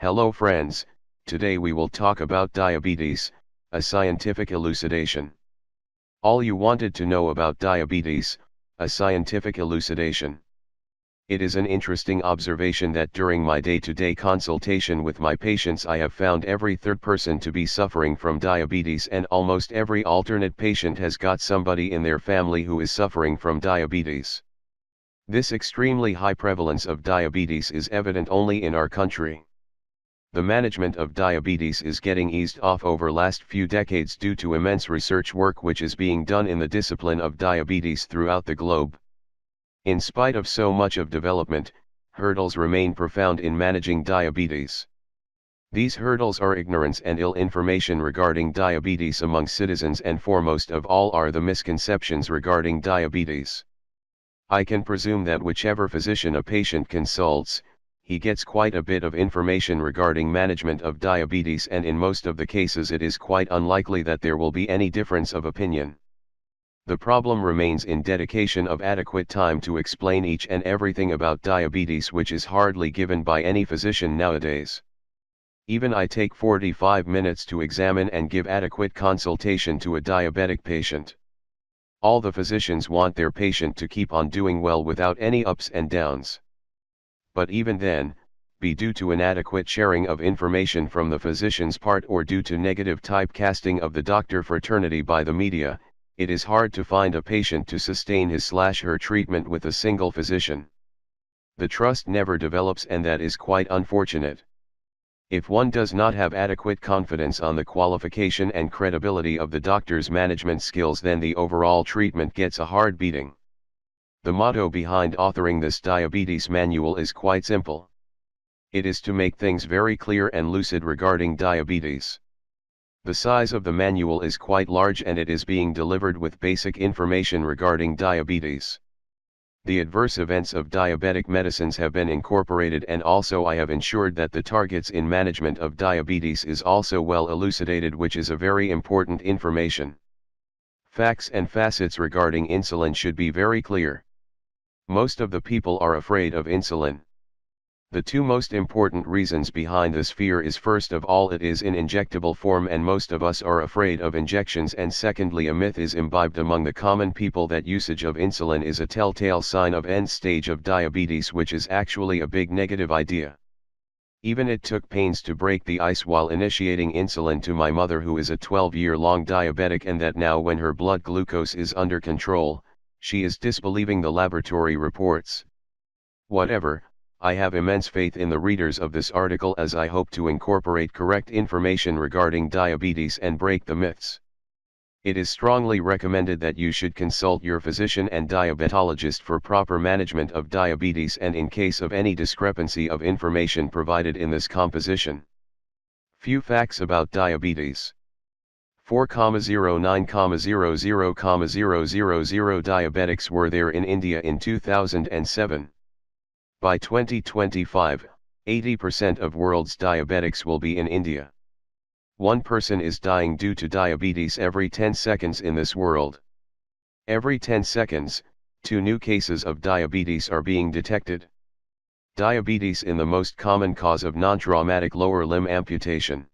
Hello friends, today we will talk about diabetes, a scientific elucidation. All you wanted to know about diabetes, a scientific elucidation. It is an interesting observation that during my day-to-day consultation with my patients I have found every third person to be suffering from diabetes, and almost every alternate patient has got somebody in their family who is suffering from diabetes. This extremely high prevalence of diabetes is evident only in our country. The management of diabetes is getting eased off over last few decades due to immense research work which is being done in the discipline of diabetes throughout the globe. In spite of so much of development, hurdles remain profound in managing diabetes. These hurdles are ignorance and ill information regarding diabetes among citizens, and foremost of all are the misconceptions regarding diabetes. I can presume that whichever physician a patient consults, he gets quite a bit of information regarding management of diabetes, and in most of the cases it is quite unlikely that there will be any difference of opinion. The problem remains in dedication of adequate time to explain each and everything about diabetes, which is hardly given by any physician nowadays. Even I take 45 minutes to examine and give adequate consultation to a diabetic patient. All the physicians want their patient to keep on doing well without any ups and downs. But even then, be due to inadequate sharing of information from the physician's part or due to negative typecasting of the doctor fraternity by the media, it is hard to find a patient to sustain his/her treatment with a single physician. The trust never develops, and that is quite unfortunate. If one does not have adequate confidence on the qualification and credibility of the doctor's management skills, then the overall treatment gets a hard beating. The motto behind authoring this diabetes manual is quite simple. It is to make things very clear and lucid regarding diabetes. The size of the manual is quite large, and it is being delivered with basic information regarding diabetes. The adverse events of diabetic medicines have been incorporated, and also I have ensured that the targets in management of diabetes is also well elucidated, which is a very important information. Facts and facets regarding insulin should be very clear. Most of the people are afraid of insulin. The two most important reasons behind this fear is, first of all, it is in injectable form and most of us are afraid of injections, and secondly, a myth is imbibed among the common people that usage of insulin is a telltale sign of end stage of diabetes, which is actually a big negative idea. Even it took pains to break the ice while initiating insulin to my mother, who is a 12-year-long diabetic, and that now when her blood glucose is under control, she is disbelieving the laboratory reports. Whatever, I have immense faith in the readers of this article, as I hope to incorporate correct information regarding diabetes and break the myths. It is strongly recommended that you should consult your physician and diabetologist for proper management of diabetes, and in case of any discrepancy of information provided in this composition. Few facts about diabetes. 4,09,00,000 diabetics were there in India in 2007. By 2025, 80% of world's diabetics will be in India. One person is dying due to diabetes every 10 seconds in this world. Every 10 seconds, 2 new cases of diabetes are being detected. Diabetes is the most common cause of non-traumatic lower limb amputation.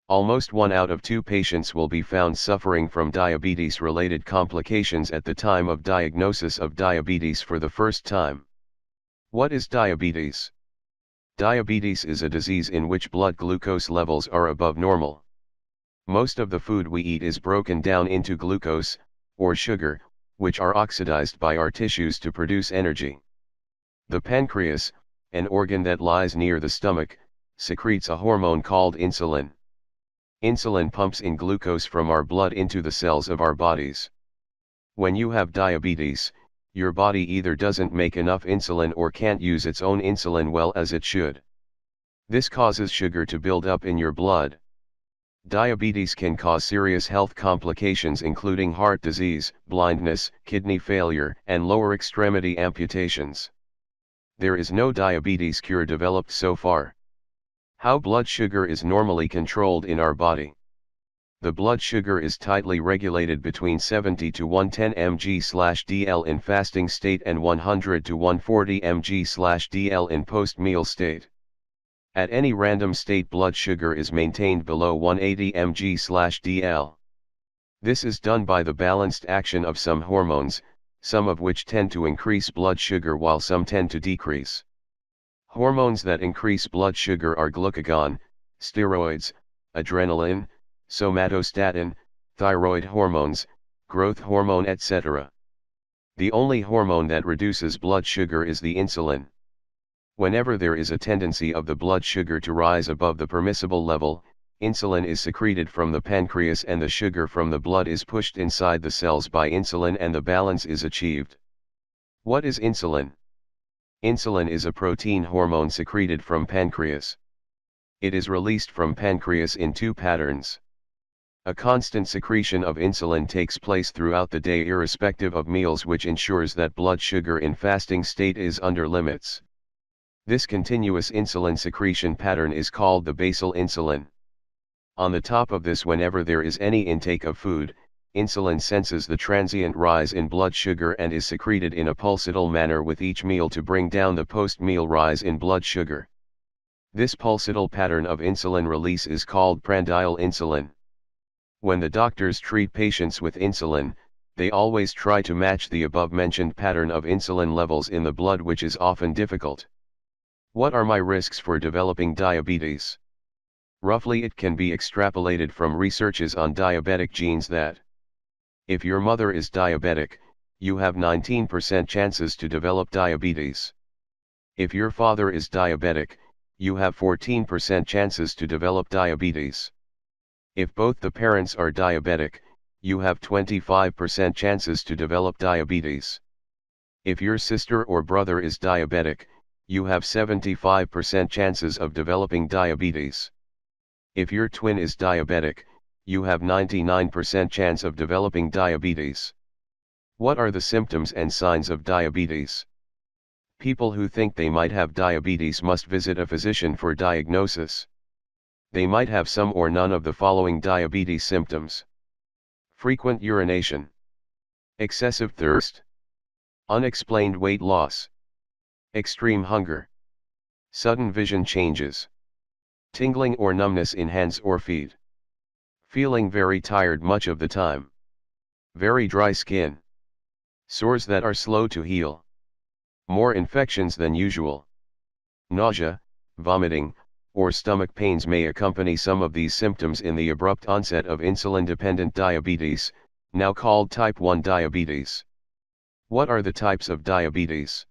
Almost 1 out of 2 patients will be found suffering from diabetes-related complications at the time of diagnosis of diabetes for the first time. What is diabetes? Diabetes is a disease in which blood glucose levels are above normal. Most of the food we eat is broken down into glucose, or sugar, which are oxidized by our tissues to produce energy. The pancreas, an organ that lies near the stomach, secretes a hormone called insulin. Insulin pumps in glucose from our blood into the cells of our bodies. When you have diabetes, your body either doesn't make enough insulin or can't use its own insulin well as it should. This causes sugar to build up in your blood. Diabetes can cause serious health complications including heart disease, blindness, kidney failure, and lower extremity amputations. There is no diabetes cure developed so far. How blood sugar is normally controlled in our body. The blood sugar is tightly regulated between 70 to 110 mg/dl in fasting state and 100 to 140 mg/dl in post-meal state. At any random state, blood sugar is maintained below 180 mg/dl. This is done by the balanced action of some hormones, some of which tend to increase blood sugar while some tend to decrease. Hormones that increase blood sugar are glucagon, steroids, adrenaline, somatostatin, thyroid hormones, growth hormone, etc. The only hormone that reduces blood sugar is the insulin. Whenever there is a tendency of the blood sugar to rise above the permissible level, insulin is secreted from the pancreas and the sugar from the blood is pushed inside the cells by insulin and the balance is achieved. What is insulin? Insulin is a protein hormone secreted from pancreas. It is released from pancreas in two patterns. A constant secretion of insulin takes place throughout the day irrespective of meals, which ensures that blood sugar in fasting state is under limits. This continuous insulin secretion pattern is called the basal insulin. On the top of this, whenever there is any intake of food, insulin senses the transient rise in blood sugar and is secreted in a pulsatile manner with each meal to bring down the post-meal rise in blood sugar. This pulsatile pattern of insulin release is called prandial insulin. When the doctors treat patients with insulin, they always try to match the above-mentioned pattern of insulin levels in the blood, which is often difficult. What are my risks for developing diabetes? Roughly, it can be extrapolated from researches on diabetic genes that if your mother is diabetic, you have 19% chances to develop diabetes. If your father is diabetic, you have 14% chances to develop diabetes. If both the parents are diabetic, you have 25% chances to develop diabetes. If your sister or brother is diabetic, you have 75% chances of developing diabetes. If your twin is diabetic, you have 99% chance of developing diabetes. What are the symptoms and signs of diabetes? People who think they might have diabetes must visit a physician for diagnosis. They might have some or none of the following diabetes symptoms: frequent urination, excessive thirst, unexplained weight loss, extreme hunger, sudden vision changes, tingling or numbness in hands or feet, feeling very tired much of the time, very dry skin, sores that are slow to heal, more infections than usual, nausea, vomiting, or stomach pains may accompany some of these symptoms in the abrupt onset of insulin-dependent diabetes, now called type 1 diabetes. What are the types of diabetes?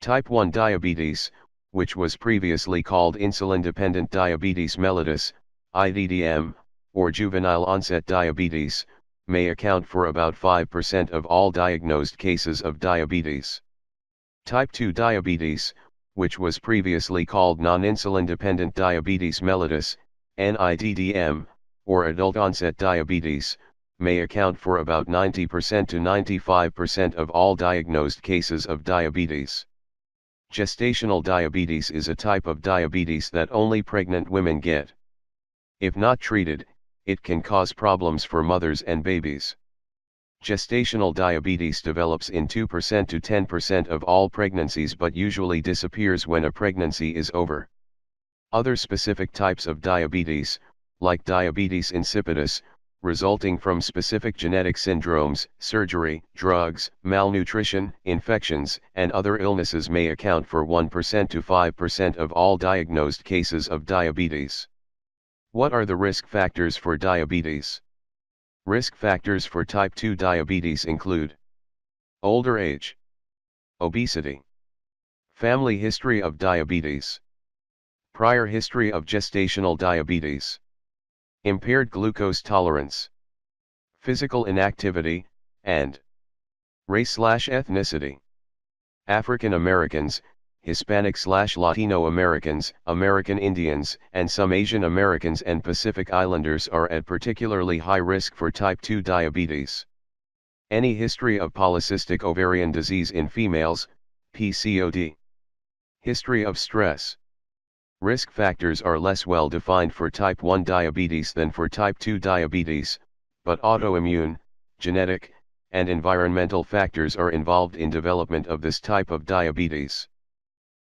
Type 1 diabetes, which was previously called insulin-dependent diabetes mellitus, IDDM, or juvenile onset diabetes, may account for about 5% of all diagnosed cases of diabetes. Type 2 diabetes, which was previously called non-insulin-dependent diabetes mellitus, NIDDM, or adult onset diabetes, may account for about 90% to 95% of all diagnosed cases of diabetes. Gestational diabetes is a type of diabetes that only pregnant women get. If not treated, it can cause problems for mothers and babies. Gestational diabetes develops in 2% to 10% of all pregnancies but usually disappears when a pregnancy is over. Other specific types of diabetes, like diabetes insipidus, resulting from specific genetic syndromes, surgery, drugs, malnutrition, infections, and other illnesses may account for 1% to 5% of all diagnosed cases of diabetes. What are the risk factors for diabetes? Risk factors for type 2 diabetes include older age, obesity, family history of diabetes, prior history of gestational diabetes, impaired glucose tolerance, physical inactivity, and race/ethnicity. African Americans, Hispanic/Latino Americans, American Indians, and some Asian Americans and Pacific Islanders are at particularly high risk for type 2 diabetes. Any history of polycystic ovarian disease in females, PCOD. History of stress. Risk factors are less well defined for type 1 diabetes than for type 2 diabetes, but autoimmune, genetic, and environmental factors are involved in development of this type of diabetes.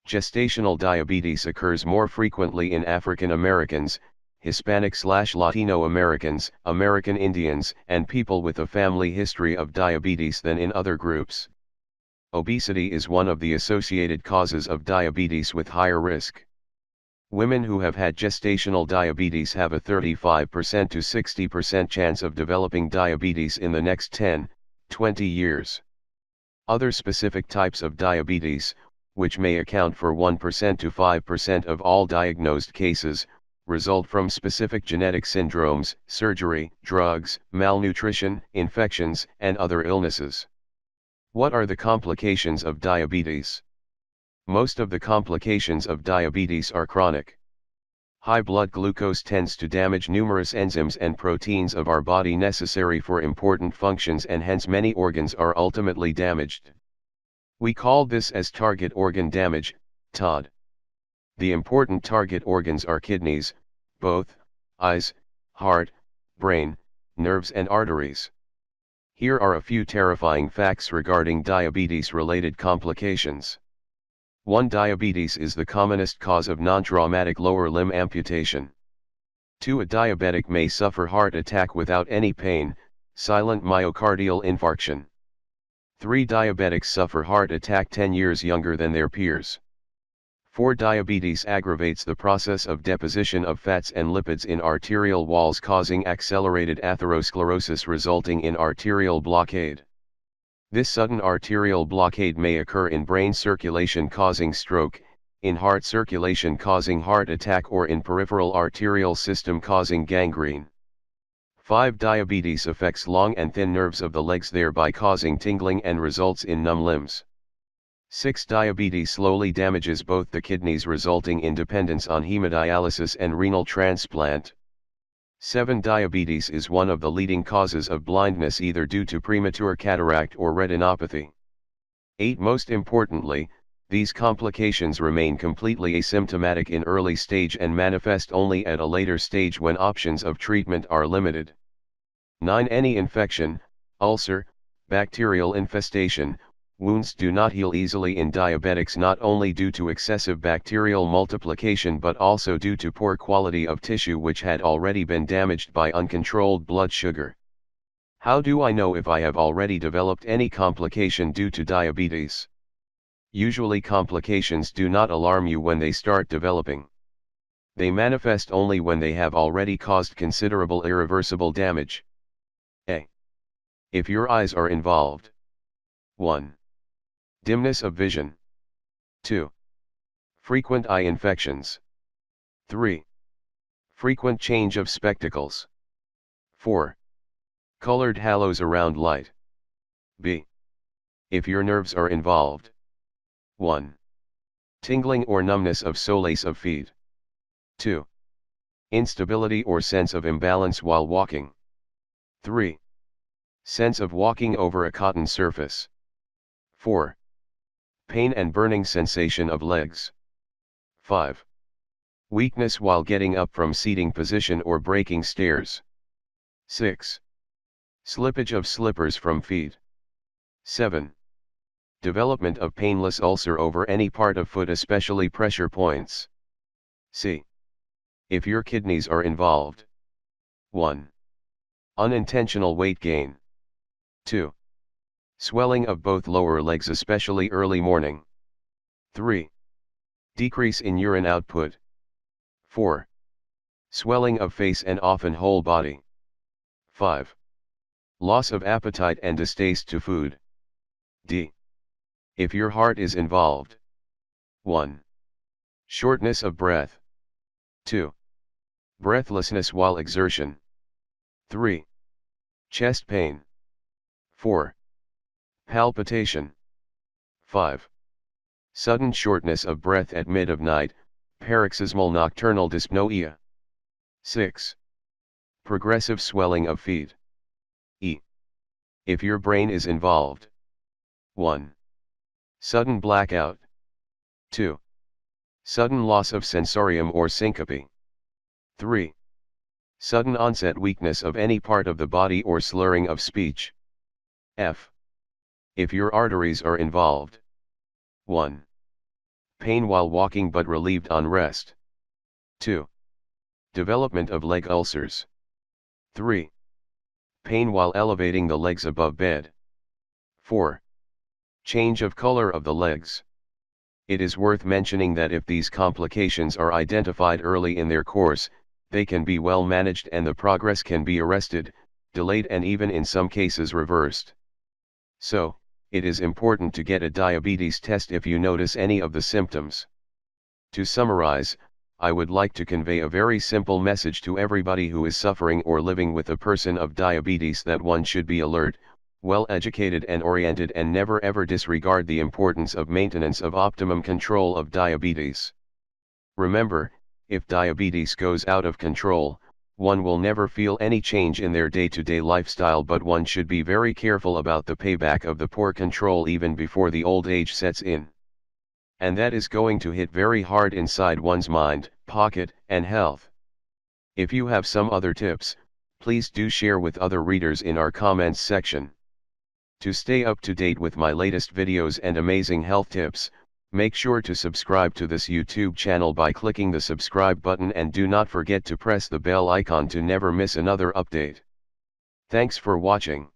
Gestational diabetes occurs more frequently in African Americans, Hispanic/Latino Americans, American Indians, and people with a family history of diabetes than in other groups. Obesity is one of the associated causes of diabetes with higher risk. Women who have had gestational diabetes have a 35% to 60% chance of developing diabetes in the next 10, 20 years. Other specific types of diabetes, which may account for 1% to 5% of all diagnosed cases, result from specific genetic syndromes, surgery, drugs, malnutrition, infections, and other illnesses. What are the complications of diabetes? Most of the complications of diabetes are chronic. High blood glucose tends to damage numerous enzymes and proteins of our body necessary for important functions, and hence many organs are ultimately damaged. We call this as target organ damage, TOD. The important target organs are kidneys, both, eyes, heart, brain, nerves and arteries. Here are a few terrifying facts regarding diabetes-related complications. 1. Diabetes is the commonest cause of non-traumatic lower limb amputation. 2. A diabetic may suffer heart attack without any pain, silent myocardial infarction. 3. Diabetics suffer heart attack 10 years younger than their peers. 4. Diabetes aggravates the process of deposition of fats and lipids in arterial walls, causing accelerated atherosclerosis resulting in arterial blockade. This sudden arterial blockade may occur in brain circulation causing stroke, in heart circulation causing heart attack, or in peripheral arterial system causing gangrene. 5. Diabetes affects long and thin nerves of the legs, thereby causing tingling and results in numb limbs. 6. Diabetes slowly damages both the kidneys, resulting in dependence on hemodialysis and renal transplant. 7. Diabetes is one of the leading causes of blindness, either due to premature cataract or retinopathy. 8. Most importantly, these complications remain completely asymptomatic in early stage and manifest only at a later stage when options of treatment are limited. 9. Any infection, ulcer, bacterial infestation, wounds do not heal easily in diabetics, not only due to excessive bacterial multiplication but also due to poor quality of tissue which had already been damaged by uncontrolled blood sugar. How do I know if I have already developed any complication due to diabetes? Usually complications do not alarm you when they start developing. They manifest only when they have already caused considerable irreversible damage. A. If your eyes are involved. 1. Dimness of vision. 2. Frequent eye infections. 3. Frequent change of spectacles. 4. Colored halos around light. B. If your nerves are involved. 1. Tingling or numbness of soles of feet. 2. Instability or sense of imbalance while walking. 3. Sense of walking over a cotton surface. 4. Pain and burning sensation of legs. 5. Weakness while getting up from seating position or breaking stairs. 6. Slippage of slippers from feet. 7. Development of painless ulcer over any part of foot, especially pressure points. C. If your kidneys are involved. 1. Unintentional weight gain. 2. Swelling of both lower legs, especially early morning. 3. Decrease in urine output. 4. Swelling of face and often whole body. 5. Loss of appetite and distaste to food. D. If your heart is involved. 1. Shortness of breath. 2. Breathlessness while exertion. 3. Chest pain. 4. Palpitation. 5. Sudden shortness of breath at mid of night, paroxysmal nocturnal dyspnoea. 6. Progressive swelling of feet. E. If your brain is involved. 1. Sudden blackout. 2. Sudden loss of sensorium or syncope. 3. Sudden onset weakness of any part of the body or slurring of speech. F. If your arteries are involved. 1. Pain while walking but relieved on rest. 2. Development of leg ulcers. 3. Pain while elevating the legs above bed. 4. Change of color of the legs. It is worth mentioning that if these complications are identified early in their course, they can be well managed and the progress can be arrested, delayed and even in some cases reversed. So, it is important to get a diabetes test if you notice any of the symptoms. To summarize, I would like to convey a very simple message to everybody who is suffering or living with a person of diabetes that one should be alert, well educated and oriented and never ever disregard the importance of maintenance of optimum control of diabetes. Remember, if diabetes goes out of control, one will never feel any change in their day-to-day lifestyle, but one should be very careful about the payback of the poor control even before the old age sets in. And that is going to hit very hard inside one's mind, pocket, and health. If you have some other tips, please do share with other readers in our comments section. To stay up to date with my latest videos and amazing health tips, make sure to subscribe to this YouTube channel by clicking the subscribe button and do not forget to press the bell icon to never miss another update. Thanks for watching.